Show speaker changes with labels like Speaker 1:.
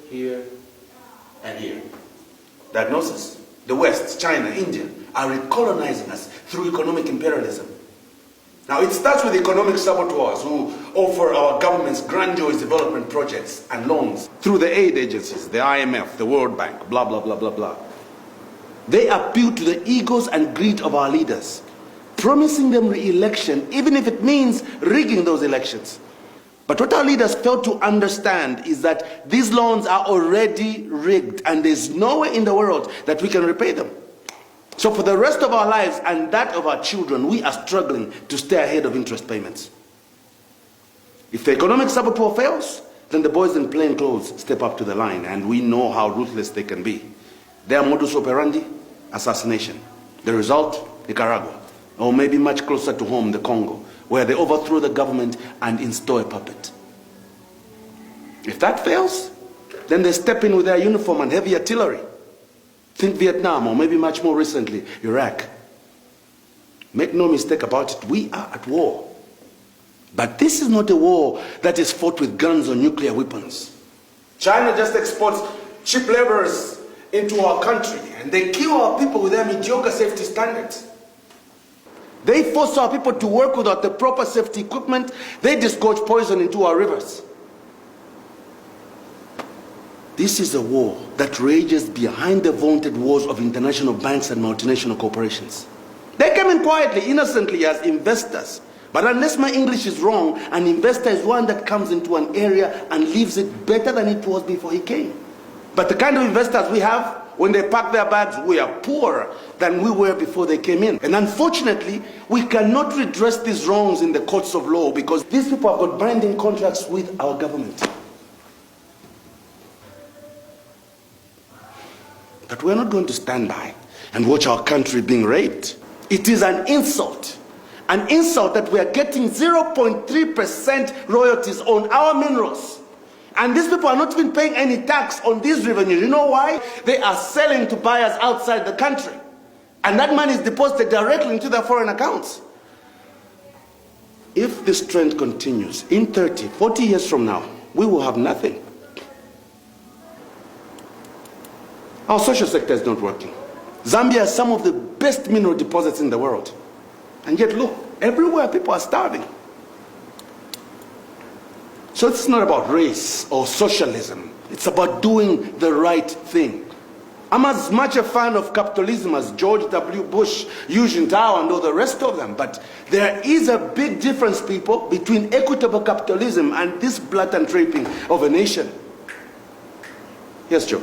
Speaker 1: here, and here. Diagnosis: the West, China, India are recolonizing us through economic imperialism. Now it starts with economic saboteurs who offer our governments grandiose development projects and loans through the aid agencies, the IMF, the World Bank, blah, blah, blah, blah, blah. They appeal to the egos and greed of our leaders, promising them re-election even if it means rigging those elections. But what our leaders fail to understand is that these loans are already rigged and there's nowhere in the world that we can repay them. So for the rest of our lives and that of our children, we are struggling to stay ahead of interest payments. If the economic saboteur fails, then the boys in plain clothes step up to the line, and we know how ruthless they can be. Their modus operandi: assassination. The result: Nicaragua, or maybe much closer to home, the Congo, where they overthrow the government and install a puppet. If that fails, then they step in with their uniform and heavy artillery. Think Vietnam, or maybe much more recently, Iraq. Make no mistake about it, we are at war. But this is not a war that is fought with guns or nuclear weapons. China just exports cheap laborers into our country, and they kill our people with their mediocre safety standards. They force our people to work without the proper safety equipment. They disgorge poison into our rivers. This is a war that rages behind the vaunted wars of international banks and multinational corporations. They came in quietly, innocently as investors. But unless my English is wrong, an investor is one that comes into an area and leaves it better than it was before he came. But the kind of investors we have, when they pack their bags, we are poorer than we were before they came in. And unfortunately, we cannot redress these wrongs in the courts of law because these people have got binding contracts with our government. But we're not going to stand by and watch our country being raped. It is an insult that we are getting 0.3% royalties on our minerals. And these people are not even paying any tax on these revenues. You know why? They are selling to buyers outside the country. And that money is deposited directly into their foreign accounts. If this trend continues, in 30, 40 years from now, we will have nothing. Our social sector is not working. Zambia has some of the best mineral deposits in the world. And yet look, everywhere people are starving. So it's not about race or socialism. It's about doing the right thing. I'm as much a fan of capitalism as George W. Bush, Eugene Tao, and all the rest of them. But there is a big difference, people, between equitable capitalism and this blatant raping of a nation. Yes, Joe.